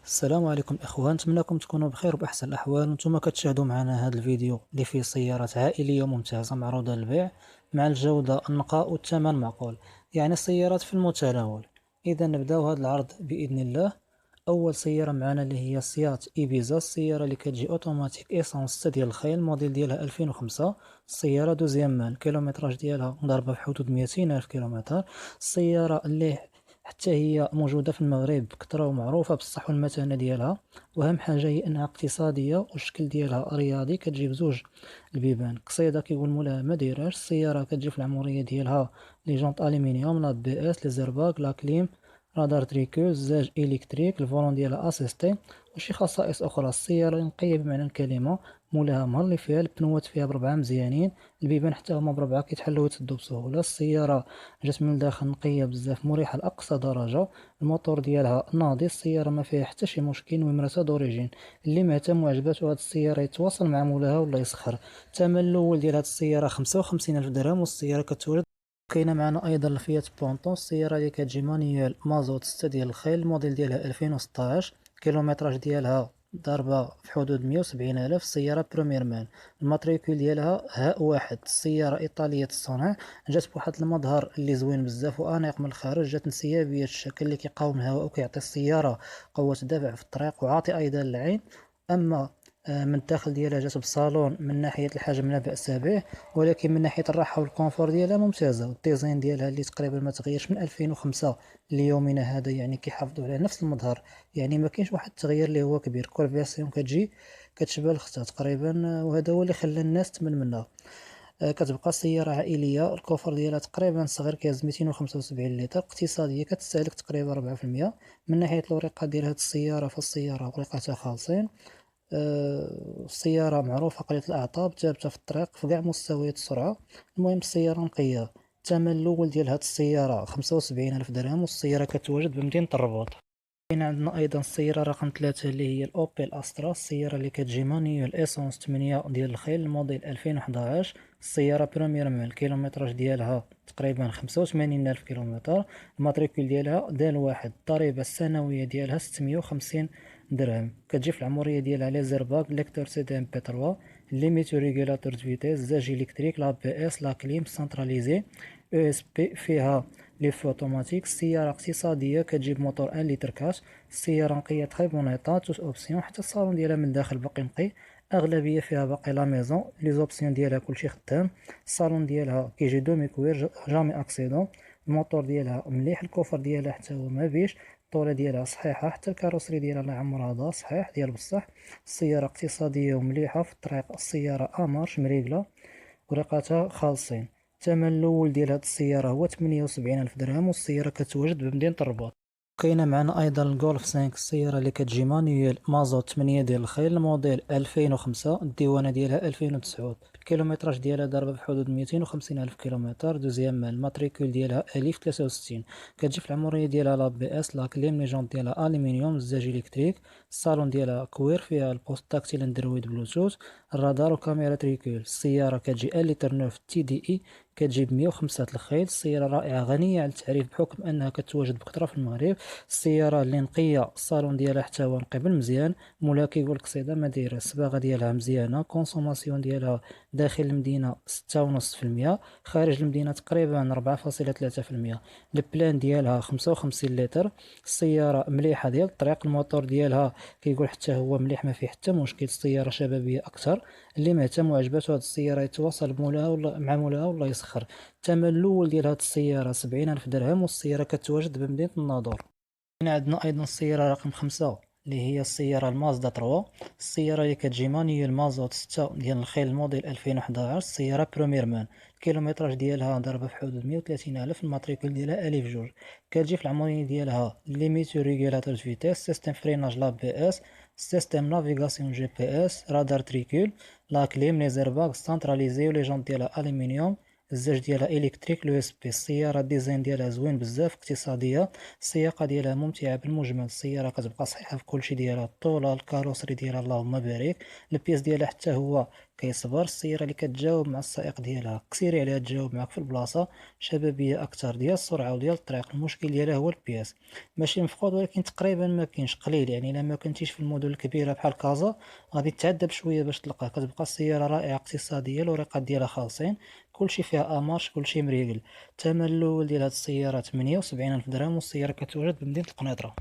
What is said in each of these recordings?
السلام عليكم الاخوان، نتمنىكم تكونوا بخير وباحسن الاحوال. وانتم كتشاهدوا معنا هذا الفيديو اللي فيه سيارات عائليه ممتازه معروضه للبيع مع الجوده النقاء والثمن معقول، يعني السيارات في المتناول. اذا نبداو هذا العرض باذن الله. اول سياره معنا اللي هي سيات ايبيزا، السياره اللي كتجي اوتوماتيك ايسونس 6 ديال الخيل، الموديل ديالها 2005. السياره دوزيام مان، الكيلومتراج ديالها ضاربه في حدود 200 الف كيلومتر. السياره اللي حتى هي موجودة في المغرب بكثرة ومعروفة بالصح والمتانة ديالها، وأهم حاجة هي أنها اقتصادية والشكل ديالها رياضي. كتجي بزوج البيبان قصيدة كيقول مولاها ما دايراش. السيارة كتجي في العمرية ديالها لي جونط ألومنيوم، لا بي اس، لي زيرباك، لا كليم، رادار تريكوز، زاج الكتريك، الفولون ديالها اسيستي وشي خصائص اخرى. السياره نقيه بمعنى الكلمه، مولاها مهلي فيها، البنوات فيها بربعه مزيانين، البيبان حتى هما بربعه كيتحلوا ويتسدوا بسهوله. السياره جات من الداخل نقيه بزاف، مريحه لاقصى درجه. الموتور ديالها ناضي، السياره ما فيها حتى شي مشكل، نمرتها دوريجين. اللي مهتم وعجباتو هاد السياره يتواصل مع مولاها ولا يسخر. الثمن الاول ديال هاد السياره 55 الف درهم، والسياره كتولد. كاينه معنا ايضا الفيات بونتو، السياره اللي كتجي مانيوال مازوت 6 ديال الخيل، الموديل ديالها 2016، الكيلومتراج ديالها ضاربه في حدود 170 الف. السياره بروميير مان، الماتريكول ديالها هاء واحد. السياره ايطاليه الصنع، جات بواحد المظهر اللي زوين بزاف وانيق من الخارج، جات انسيابيه الشكل اللي كيقاوم الهواء وكيعطي السياره قوه دفع في الطريق وعاطي ايضا للعين. اما من الداخل ديالها جات بصالون من ناحيه الحجم لا باس به، ولكن من ناحيه الراحه والكونفور ديالها ممتازه. والديزاين ديالها اللي تقريبا ما تغيرش من 2005 ليومنا هذا، يعني كيحافظوا على نفس المظهر، يعني ما كاينش واحد التغيير اللي هو كبير. كل فيرسيون كتجي كتشبه الاختها تقريبا، وهذا هو اللي خلى الناس تمل منها. كتبقى سيارة عائلية، الكوفر ديالها تقريبا صغير، كيهز 275 لتر، اقتصادية، كتستهلك تقريبا 4%. من ناحية الوريقات ديال هاد السيارة، فالسيارة وريقاتها خالصين. السيارة معروفة قليلة الأعطاب، ثابتة في الطريق في كاع مستويات السرعة. المهم السيارة نقية. الثمن الأول ديال هاد السيارة 75 ألف درهم، والسيارة كتواجد بمدينة الرباط. كاين عندنا ايضا السياره رقم 3 اللي هي الاوبيل استرا، السياره اللي كتجي مانيوال ايسونس 8 ديال الخيل، الموديل 2011. السياره بروميير مان، الكيلومتراج ديالها تقريبا 85 الف كيلومتر. الماتريكول ديالها دال واحد، الضريبه السنويه ديالها 650 درهم. كتجي في العمريه ديالها لي زيرباك، ليكتور سي دي ام بي 3، ليميتو ريغولاتور دو فيتيس، زاج الكتريك، لا بي اس، لا كليم سنتراليزي، او اس بي، فيها لي فو اوتوماتيك. السياره اقتصاديه، كتجيب موتور 1 لتر كاش. السياره نقيه تري بون ايطا، توت اوبسيون، حتى الصالون ديالها من الداخل باقي نقي، اغلبيه فيها باقي لا ميزون، لي زوبسيون ديالها كلشي خدام. الصالون ديالها كيجي دومي كوير، جامي اكسيدون. الموتور ديالها مليح، الكوفر ديالها حتى هو ما بيش، الطوله ديالها صحيحه، حتى الكاروسري ديالها الله يعمر هذا صحيح ديال بصح. السياره اقتصاديه ومليحه في الطريق، السياره امارش مريقله، وريقاتها خالصين. الثمن الاول ديال هاد السياره هو 78 الف درهم، والسياره كتواجد بمدينه الرباط. كاينه معنا ايضا الجولف 5، السياره اللي كتجي مانيوال مازوت 8 ديال الخيل، الموديل 2005، الديوانه ديالها 2009، الكيلومتراج ديالها ضاربه بحدود 250 الف كيلومتر. دوزيام مان، الماتريكول ديالها الف 63. كتجي في العمريه ديالها لا بي اس، لا كليم، لي جونط ديالها الومنيوم، الزاج الكتريك. الصالون ديالها كوير، فيها البوست تاكتيل اندرويد بلوتوث، الرادار وكاميرا تريكول. السياره كتجي 1 لتر نوف تي دي اي، كتجيب 105 الخيل. السياره رائعه غنيه عن التعريف بحكم انها كتواجد بكثره في المغرب. السياره اللي نقيه، الصالون ديالها حتى هو نقي بالمزيان، مولا كيقول قصيده ما دايره. الصباغه ديالها مزيانه، كونسوماسيون ديالها داخل المدينه 6.5%، خارج المدينه تقريبا 4.3%. البلان ديالها 55 لتر. السياره مليحه ديال الطريق، الموتور ديالها كيقول حتى هو مليح، ما فيه حتى مشكل. السياره شبابيه اكثر. اللي مهتم وعجباتو هاد السياره يتواصل بمولاها ولا مع مولاها ولا يسخر. الثمن الاول ديال هاد السياره 70 الف درهم، والسياره كتواجد بمدينه الناظور. كاين عندنا ايضا السياره رقم 5 اللي هي السياره المازدا 3، السياره اللي كتجي مانيوال مازوت 6 ديال الخيل، الموديل 2011. السياره بروميير مان، الكيلومتراج ديالها ضربه في حدود 130 الف، الماتريكول ديالها الف جوج. كتجي في العمريه ديالها ليميتو ريغولاتور فيتيس، سيستم فريناج لا بي اس، سيستم نافيغاسيون جي بي اس، رادار تريكول، لا كليم، لي زيرباك سنتراليزي، ولي جونط ديالها الومنيوم، الزاج ديالها إلكتريك اليو اس بي. السيارة الديزاين ديالها زوين بزاف، اقتصادية، السياقة ديالها ممتعة بالمجمل. السيارة كتبقى صحيحة في كلشي ديالها، الطولة، الكاروسري ديالها اللهم بارك، البياس ديالها حتى هو كيصبر. السيارة اللي كتجاوب مع السائق ديالها، كسيري عليها تجاوب معاك في البلاصة، شبابية أكثر ديال السرعة وديال الطريق. المشكل ديالها هو البياس، ماشي مفقود ولكن تقريبا ما كاينش، قليل يعني. الا ما كنتيش في المدن الكبيرة بحال كازا غادي تعذب شوية باش تلقاه. كتبقى السيارة رائعة، اقتصادية، الوريقات ديالها خالصين، كلشي فيها امارش، كلشي مريقل. الثمن الاول ديال هاد السيارة 78 الف درهم، والسيارة كتوجد بمدينة القنيطرة.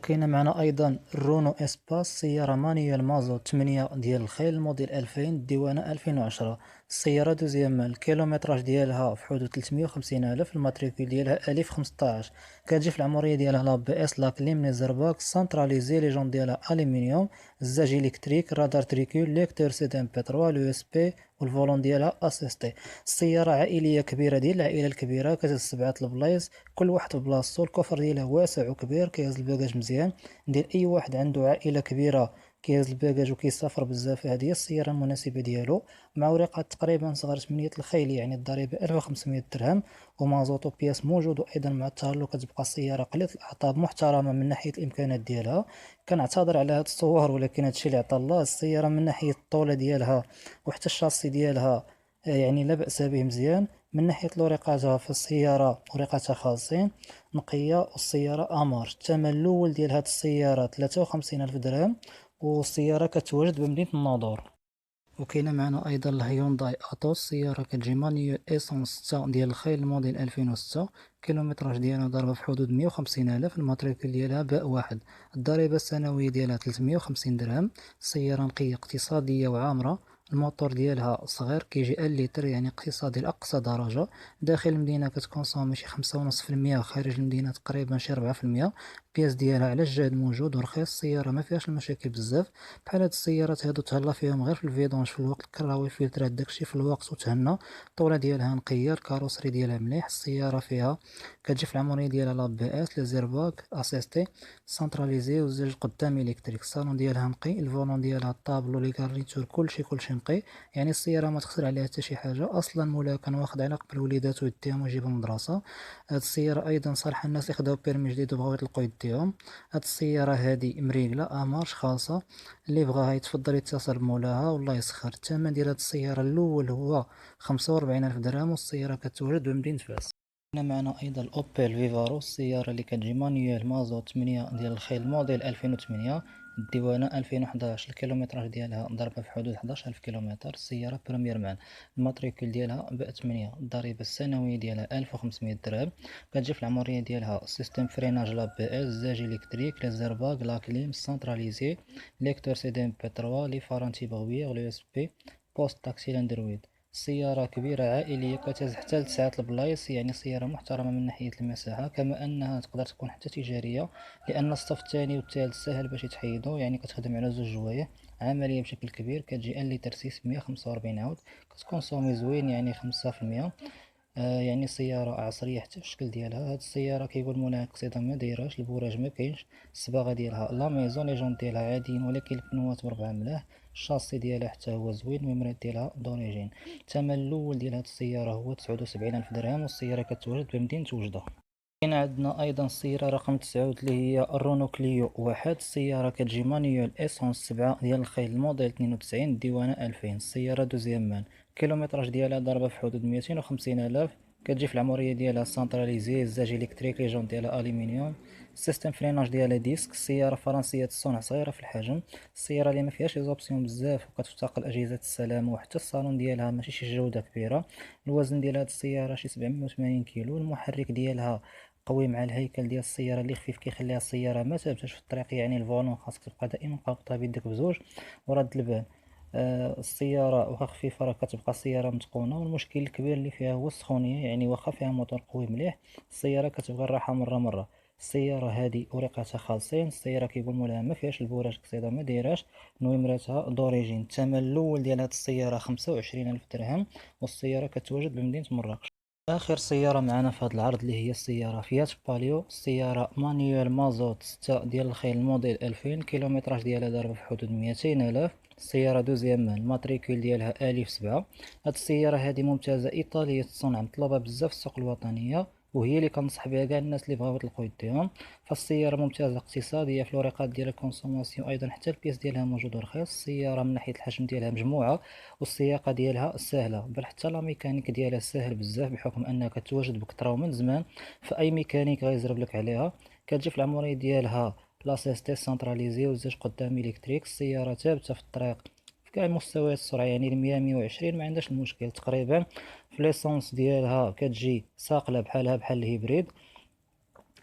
كاينه معنا ايضا الرونو اسباس، سياره مانيوال مازوت 8 ديال الخيل، الموديل 2000، الديوانه 2010. السياره دوزيام مان، الكيلومتراج ديالها في حدود 350 الف، الماتريكول ديالها 1015. كتجي في العمريه ديالها لا بي اس، لا كليم، لي زرباك سنتراليزي، لي جون ديالها الومنيوم، الزاج الكتريك، رادار تريكول، ليكتور سي دي ام بي 3، اليو اس بي، والفولون ديالها اسيستي. السياره عائليه كبيره ديال العائله الكبيره، كتهز 7 البلايص كل واحد في بلاصتو. الكفر ديالها واسع وكبير، كيهز الباجاج مزيان، ندير اي واحد عنده عائله كبيره كيهز الباجاج وكيسافر بزاف. هذه هي السياره المناسبه ديالو، مع ورقات تقريبا صغار 8 الخيل، يعني الضريبه 1500 درهم، ومازوتو بياس موجود. وايضا مع التهلو كتبقى السياره قليله الاعطاب، محترمه من ناحيه الامكانيات ديالها. كنعتذر على هاد الصور ولكن هادشي اللي عطا الله. السياره من ناحيه الطوله ديالها وحتى الشاسي ديالها يعني لا بأس به، مزيان. من ناحية الوريقاتها، في السيارة وريقاتها خالصين، نقية، والسيارة أمار. الثمن الأول ديال هاد السيارة 53 ألف درهم، والسيارة كتواجد بمدينة الناظور. وكاينه معنا ايضا الهيونداي اتوس، سياره كتجي مانيو ايسونس 6 ديال الخيل، الموديل 2006، كيلومتراج ديالها ضاربه في حدود 150 الف، الماتريكول ديالها باء واحد، الضريبه السنويه ديالها 350 درهم. السياره نقيه، اقتصاديه وعامره. الموتور ديالها صغير، كيجي لتر، يعني اقتصادي لاقصى درجه. داخل المدينه كتكونسومي شي 5.5%، خارج المدينه تقريبا شي 4%. البياس ديالها على الجهد موجود ورخيص. السياره ما فيهاش المشاكل بزاف، بحال هاد السيارات هادو تهلا فيهم غير في الفيدونج، في الوقت الكراوي، الفلترات، داكشي في الوقت وتهنى. الطولة ديالها نقية، الكاروسري ديالها مليح. السيارة فيها كتجي في العمرية ديالها لا بي اس، لي زيرباك اسيستي سنتراليزي، والزاج قدام الكتريك. الصالون ديالها نقي، الفولون ديالها، الطابلو، لي كارنيتور، كلشي نقي. يعني السيارة ما تخسر عليها حتى شي حاجة. اصلا مولاها كان واخد على قبل وليداتو يديهم ويجيبهم المدرسة. هاد السيارة ايضا صالحة الناس اللي خداو بيرمي جديد وبغاو يطلقوا يديهم. هاد السيارة هادي مريقلة، امارش خالصة، اللي بغاها يتفضل يتصل بمولاها والله يسخر. الثمن ديال هاد السيارة الأول هو 45 ألف درهم، والسيارة كتوجد بمدينة فاس. هنا معنا أيضا الأوبيل فيفارو، السيارة اللي كتجي مانيوال مازوت 8 ديال الخيل، موديل 2008، الديوانة 2011، الكيلومتراج ديالها ضربة في حدود 11 ألف كيلومتر. السيارة بريمير مان، الماتريكول ديالها باء 8، الضريبة السنوية ديالها 1500 درهم. كتجي في العمرية ديالها سيستم فريناج لا بي اس، زاج الكتريك، لي زيرباغ، لا كليم سنتراليزي، ليكتور سي دي ام بي 3، لي فارانتي بغويغ، لو اس بي، بوست تاكسي لاندرويد. السيارة كبيرة عائلية، كتهز حتى لتسعة البلايص، يعني سيارة محترمة من ناحية المساحة، كما أنها تقدر تكون حتى تجارية، لأن الصف الثاني والثالث سهل باش يتحيدو، يعني كتخدم على زوج جوايه، عملية بشكل كبير. كتجي ان لتر 645 عود، كتكونسومي زوين يعني 5%. يعني سيارة عصرية حتى في الشكل ديالها. هاد السيارة كيقول مولاها القصيدة ما دايراش، البوراج ما كاينش، الصباغة ديالها لا ميزون، لي جون ديالها عاديين ولكن البنوات مربعة ملاح، الشاصي ديالها حتى هو زوين، الميموريات ديالها دوريجين. الثمن الأول ديال هاد السيارة هو 79 ألف درهم، والسيارة كتواجد بمدينة وجدة. كاين عندنا ايضا السياره رقم 9 اللي هي الرونو كليو واحد، السياره كتجي مانيوال ايسونس 7 ديال الخيل، الموديل 92، الديوانه 2000. السياره دوزيام مان، الكيلومتراج ديالها ضاربه في حدود 250 الف. كتجي في العمريه ديالها سنتراليزي، الزاج الكتريك، لي جون ديالها الومنيوم، سيستم فريناج ديالها ديسك. السياره فرنسيه الصنع، صغيره في الحجم. السياره اللي ما فيهاش لي زوبسيون بزاف، وكتفتقر اجهزه السلامه، وحتى الصالون ديالها ماشي شي جوده كبيره. الوزن ديال هاد السياره شي 780 كيلو. المحرك ديالها قوي مع الهيكل ديال السياره اللي خفيف، كيخليها السياره ما تهبطش في الطريق، يعني الفولون خاصك تبقى دائما قابضه بيدك بزوج. ورد البال، السياره واخا خفيفه راه كتبقى السياره متقونه. والمشكل الكبير اللي فيها هو السخونيه، يعني واخا فيها موتور قوي مليح، السياره كتبغي الراحه مره. السياره هذه وريقاتها خالصين. السياره كيقول مولاها ما فيهاش البوراج، قصيده ما دايراش، نويمراتها دوريجين. الثمن الاول ديال هذه السياره 25 الف درهم، والسياره كتواجد بمدينه مراكش. آخر سيارة معنا في هذا العرض اللي هي السيارة فيات باليو، السيارة مانيوال مازوت 6 ديال الخيل الموديل 2000، الكيلومتراج ديالها دابا في حدود 200 ألاف. السيارة دوزيام مان، الماتريكول ديالها ألف 7. هاد السيارة هادي ممتازة، إيطالية الصنع، مطلوبة بزاف في السوق الوطنية، وهي اللي كنصح بها كاع الناس اللي بغاو يطلقوا يديهم. فالسيارة ممتازة، اقتصادية في الوريقات ديال الكونسوماسيون، أيضا حتى البياس ديالها موجود رخيص. السيارة من ناحية الحجم ديالها مجموعة، والسياقة ديالها سهلة، بل حتى لا ميكانيك ديالها سهل بزاف، بحكم انها كتواجد بكثرة ومن زمان، فاي ميكانيك غيزرب لك عليها. كتجي في العمرية ديالها لاسيستي سنتراليزي وزوج قدام الكتريك. السيارة ثابتة في الطريق في كاع مستويات السرعة، يعني المية 120 ما عندهاش المشكل تقريبا. في ليسونس ديالها كتجي ساقلة بحالها بحال الهيبريد.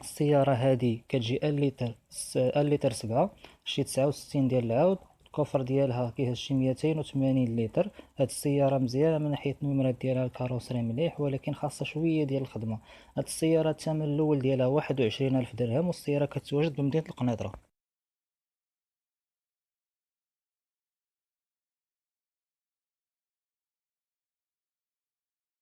السيارة هادي كتجي ان لتر ان لتر 7، شي 69 ديال العاود. الكوفر ديالها كيهز شي 280 لتر. هاد السيارة مزيانة من ناحية النمرات ديالها، الكاروسري مليح، ولكن خاصها شوية ديال الخدمة. هاد السيارة الثمن الأول ديالها 21 ألف درهم، والسيارة كتواجد بمدينة القنيطرة.